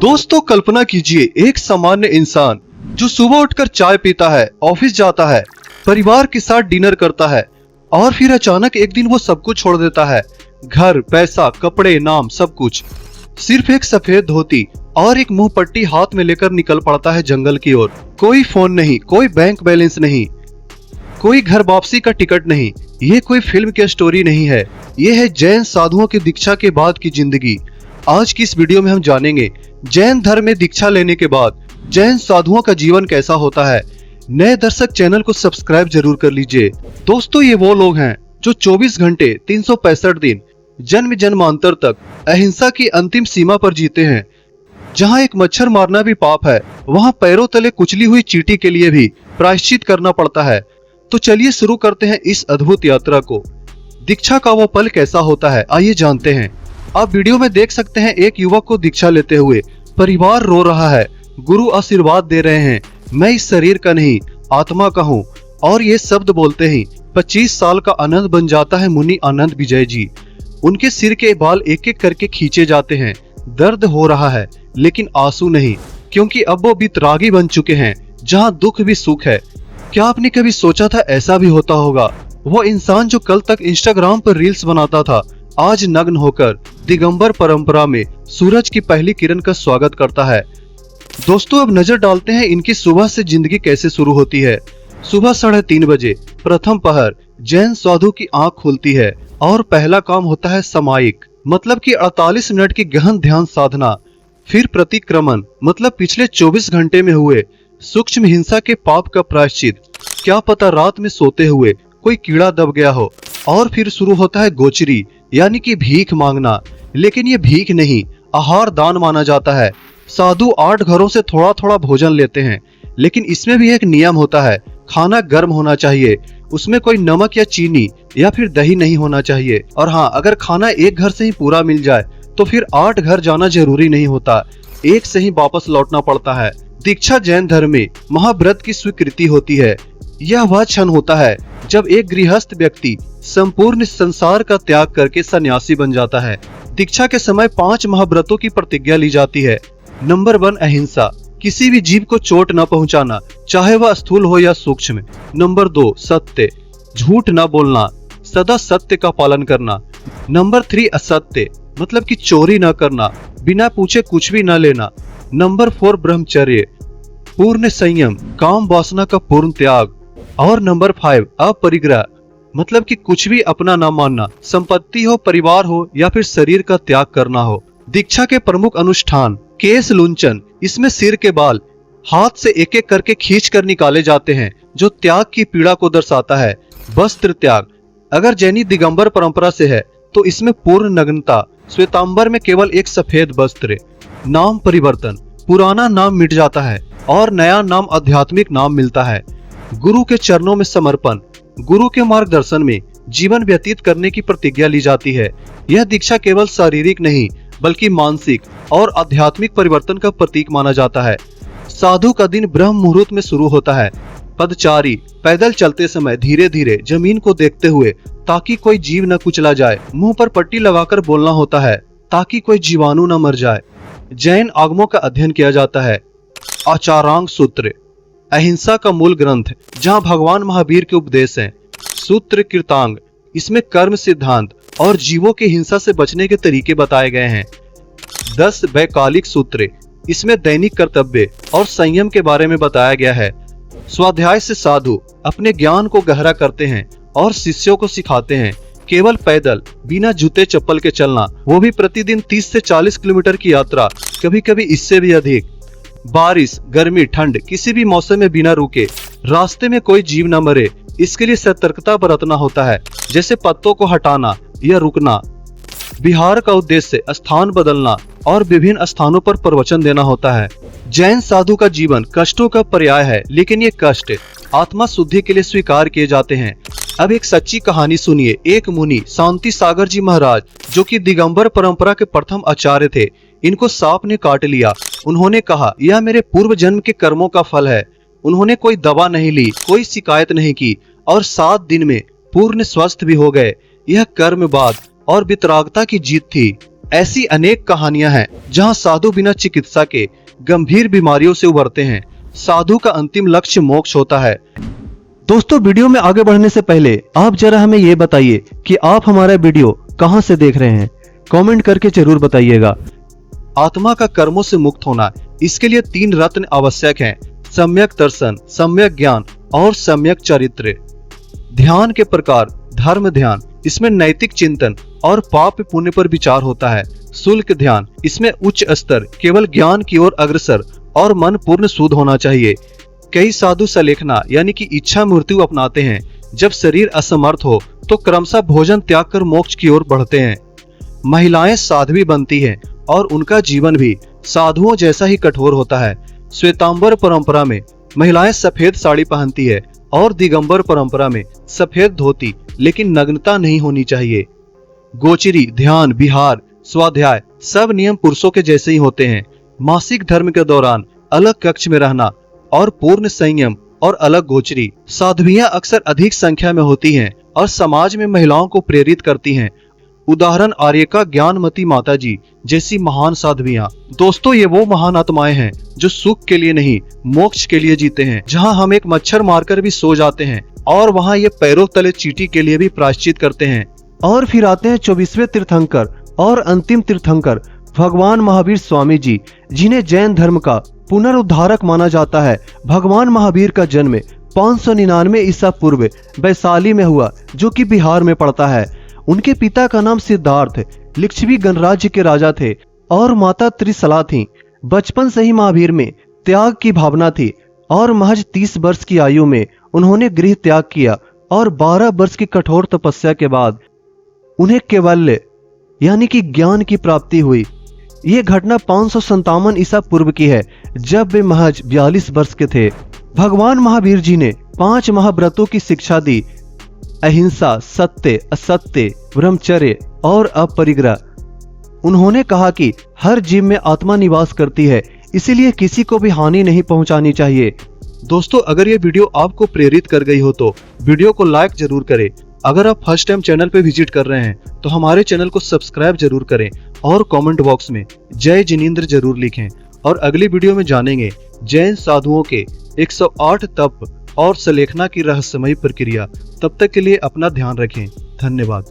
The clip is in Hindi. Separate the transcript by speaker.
Speaker 1: दोस्तों कल्पना कीजिए, एक सामान्य इंसान जो सुबह उठकर चाय पीता है, ऑफिस जाता है, परिवार के साथ डिनर करता है और फिर अचानक एक दिन वो सब कुछ छोड़ देता है। घर, पैसा, कपड़े, नाम, सब कुछ। सिर्फ एक सफेद धोती और एक मुंह पट्टी हाथ में लेकर निकल पड़ता है जंगल की ओर। कोई फोन नहीं, कोई बैंक बैलेंस नहीं, कोई घर वापसी का टिकट नहीं। ये कोई फिल्म की स्टोरी नहीं है, ये है जैन साधुओं की दीक्षा के बाद की जिंदगी। आज की इस वीडियो में हम जानेंगे जैन धर्म में दीक्षा लेने के बाद जैन साधुओं का जीवन कैसा होता है। नए दर्शक चैनल को सब्सक्राइब जरूर कर लीजिए। दोस्तों, ये वो लोग हैं जो 24 घंटे 365 दिन जन्म जन्मांतर तक अहिंसा की अंतिम सीमा पर जीते हैं। जहां एक मच्छर मारना भी पाप है, वहां पैरों तले कुचली हुई चींटी के लिए भी प्रायश्चित करना पड़ता है। तो चलिए शुरू करते हैं इस अद्भुत यात्रा को। दीक्षा का वो पल कैसा होता है, आइए जानते हैं। आप वीडियो में देख सकते हैं एक युवक को दीक्षा लेते हुए। परिवार रो रहा है, गुरु आशीर्वाद दे रहे हैं, मैं इस शरीर का नहीं आत्मा का हूँ। और ये शब्द बोलते ही 25 साल का आनंद बन जाता है मुनि आनंद विजय जी। उनके सिर के बाल एक एक करके खींचे जाते हैं। दर्द हो रहा है लेकिन आंसू नहीं, क्योंकि अब वो वितरागी बन चुके हैं जहाँ दुख भी सुख है। क्या आपने कभी सोचा था ऐसा भी होता होगा? वो इंसान जो कल तक इंस्टाग्राम पर रील्स बनाता था, आज नग्न होकर दिगंबर परंपरा में सूरज की पहली किरण का स्वागत करता है। दोस्तों, अब नजर डालते हैं इनकी सुबह से जिंदगी कैसे शुरू होती है। सुबह 3:30 बजे प्रथम पहर जैन साधु की आंख खुलती है और पहला काम होता है समायिक, मतलब कि 48 मिनट की गहन ध्यान साधना। फिर प्रतिक्रमण, मतलब पिछले 24 घंटे में हुए सूक्ष्म हिंसा के पाप का प्रायश्चित। क्या पता रात में सोते हुए कोई कीड़ा दब गया हो। और फिर शुरू होता है गोचरी, यानी कि भीख मांगना। लेकिन ये भीख नहीं, आहार दान माना जाता है। साधु 8 घरों से थोड़ा थोड़ा भोजन लेते हैं, लेकिन इसमें भी एक नियम होता है। खाना गर्म होना चाहिए, उसमें कोई नमक या चीनी या फिर दही नहीं होना चाहिए। और हाँ, अगर खाना एक घर से ही पूरा मिल जाए तो फिर 8 घर जाना जरूरी नहीं होता, एक से ही वापस लौटना पड़ता है। दीक्षा जैन धर्म में महाव्रत की स्वीकृति होती है। यह वह क्षण होता है जब एक गृहस्थ व्यक्ति संपूर्ण संसार का त्याग करके सन्यासी बन जाता है। दीक्षा के समय 5 महाव्रतों की प्रतिज्ञा ली जाती है। नंबर 1 अहिंसा, किसी भी जीव को चोट न पहुंचाना, चाहे वह स्थूल हो या सूक्ष्म। नंबर 2 सत्य, झूठ न बोलना, सदा सत्य का पालन करना। नंबर 3 असत्य, मतलब कि चोरी न करना, बिना पूछे कुछ भी न लेना। नंबर 4 ब्रह्मचर्य, पूर्ण संयम, काम वासना का पूर्ण त्याग। और नंबर 5 अपरिग्रह, मतलब कि कुछ भी अपना न मानना, संपत्ति हो, परिवार हो या फिर शरीर का त्याग करना हो। दीक्षा के प्रमुख अनुष्ठान केश लुंचन, इसमें सिर के बाल हाथ से एक एक करके खींच कर निकाले जाते हैं, जो त्याग की पीड़ा को दर्शाता है। वस्त्र त्याग, अगर जैनी दिगंबर परंपरा से है तो इसमें पूर्ण नग्नता, श्वेतांबर में केवल एक सफेद वस्त्र। नाम परिवर्तन, पुराना नाम मिट जाता है और नया नाम आध्यात्मिक नाम मिलता है। गुरु के चरणों में समर्पण, गुरु के मार्गदर्शन में जीवन व्यतीत करने की प्रतिज्ञा ली जाती है। यह दीक्षा केवल शारीरिक नहीं बल्कि मानसिक और आध्यात्मिक परिवर्तन का प्रतीक माना जाता है। साधु का दिन ब्रह्म मुहूर्त में शुरू होता है। पदचारी, पैदल चलते समय धीरे धीरे जमीन को देखते हुए, ताकि कोई जीव न कुचला जाए। मुंह पर पट्टी लगाकर बोलना होता है ताकि कोई जीवाणु न मर जाए। जैन आगमों का अध्ययन किया जाता है। आचारांग सूत्र, अहिंसा का मूल ग्रंथ, जहाँ भगवान महावीर के उपदेश हैं। सूत्र कीर्तांग, इसमें कर्म सिद्धांत और जीवों की हिंसा से बचने के तरीके बताए गए हैं। 10 वैकालिक सूत्र, इसमें दैनिक कर्तव्य और संयम के बारे में बताया गया है। स्वाध्याय से साधु अपने ज्ञान को गहरा करते हैं और शिष्यों को सिखाते हैं। केवल पैदल, बिना जूते चप्पल के चलना, वो भी प्रतिदिन 30 से 40 किलोमीटर की यात्रा, कभी कभी इससे भी अधिक। बारिश, गर्मी, ठंड, किसी भी मौसम में बिना रुके, रास्ते में कोई जीव न मरे, इसके लिए सतर्कता बरतना होता है, जैसे पत्तों को हटाना या रुकना। विहार का उद्देश्य स्थान बदलना और विभिन्न स्थानों पर प्रवचन देना होता है। जैन साधु का जीवन कष्टों का पर्याय है, लेकिन ये कष्ट आत्मा शुद्धि के लिए स्वीकार किए जाते हैं। अब एक सच्ची कहानी सुनिए। एक मुनि शांति सागर जी महाराज, जो कि दिगंबर परंपरा के प्रथम आचार्य थे, इनको सांप ने काट लिया। उन्होंने कहा, यह मेरे पूर्व जन्म के कर्मों का फल है। उन्होंने कोई दवा नहीं ली, कोई शिकायत नहीं की और 7 दिन में पूर्ण स्वस्थ भी हो गए। यह कर्मवाद और वितरागता की जीत थी। ऐसी अनेक कहानियां हैं जहां साधु बिना चिकित्सा के गंभीर बीमारियों से उबरते हैं। साधु का अंतिम लक्ष्य मोक्ष होता है।
Speaker 2: दोस्तों, वीडियो में आगे बढ़ने से पहले आप जरा हमें ये बताइए कि आप हमारा वीडियो कहां से देख रहे हैं। कमेंट करके जरूर बताइएगा।
Speaker 1: आत्मा का कर्मों से मुक्त होना, इसके लिए 3 रत्न आवश्यक हैं: सम्यक दर्शन, सम्यक ज्ञान और सम्यक चरित्र। ध्यान के प्रकार: धर्म ध्यान, इसमें नैतिक चिंतन और पाप पुण्य पर विचार होता है। शुल्क ध्यान, इसमें उच्च स्तर केवल ज्ञान की ओर अग्रसर और मन पूर्ण शुद्ध होना चाहिए। कई साधु सलेखना यानी कि इच्छा मृत्यु अपनाते हैं। जब शरीर असमर्थ हो तो क्रमशः भोजन त्याग कर मोक्ष की ओर बढ़ते हैं। महिलाएं साध्वी बनती हैं और उनका जीवन भी साधुओं जैसा ही कठोर होता है। श्वेतांबर परंपरा में महिलाएं सफेद साड़ी पहनती है और दिगंबर परंपरा में सफेद धोती, लेकिन नग्नता नहीं होनी चाहिए। गोचरी, ध्यान, विहार, स्वाध्याय सब नियम पुरुषों के जैसे ही होते हैं। मासिक धर्म के दौरान अलग कक्ष में रहना और पूर्ण संयम और अलग गोचरी। साध्वियां अक्सर अधिक संख्या में होती हैं और समाज में महिलाओं को प्रेरित करती हैं। उदाहरण आर्यका ज्ञानमती माता जी जैसी महान साध्वियां। दोस्तों, ये वो महान आत्माएं हैं जो सुख के लिए नहीं मोक्ष के लिए जीते हैं। जहां हम एक मच्छर मारकर भी सो जाते हैं और वहां ये पैरों तले चींटी के लिए भी प्रायश्चित करते हैं।
Speaker 2: और फिर आते हैं 24वें तीर्थंकर और अंतिम तीर्थंकर भगवान महावीर स्वामी जी, जिन्हें जैन धर्म का पुनरुद्धारक माना जाता है। भगवान महावीर का जन्म 599 ईसा पूर्व वैशाली में हुआ, जो कि बिहार में पड़ता है। उनके पिता का नाम सिद्धार्थ लिच्छवी गणराज्य के राजा थे और माता त्रिशला थीं। बचपन से ही महावीर में त्याग की भावना थी और महज 30 वर्ष की आयु में उन्होंने गृह त्याग किया और 12 वर्ष की कठोर तपस्या के बाद उन्हें कैवल्य यानी कि ज्ञान की प्राप्ति हुई। ये घटना 557 ईसा पूर्व की है, जब वे महज 42 वर्ष के थे। भगवान महावीर जी ने 5 महाव्रतों की शिक्षा दी: अहिंसा, सत्य, असत्य, ब्रह्मचर्य और अपरिग्रह। उन्होंने कहा कि हर जीव में आत्मा निवास करती है, इसीलिए किसी को भी हानि नहीं पहुंचानी चाहिए।
Speaker 1: दोस्तों, अगर ये वीडियो आपको प्रेरित कर गई हो तो वीडियो को लाइक जरूर करें। अगर आप फर्स्ट टाइम चैनल पे विजिट कर रहे हैं तो हमारे चैनल को सब्सक्राइब जरूर करें और कमेंट बॉक्स में जय जिनेंद्र जरूर लिखें। और अगली वीडियो में जानेंगे जैन साधुओं के 108 तप और सलेखना की रहस्यमयी प्रक्रिया। तब तक के लिए अपना ध्यान रखें। धन्यवाद।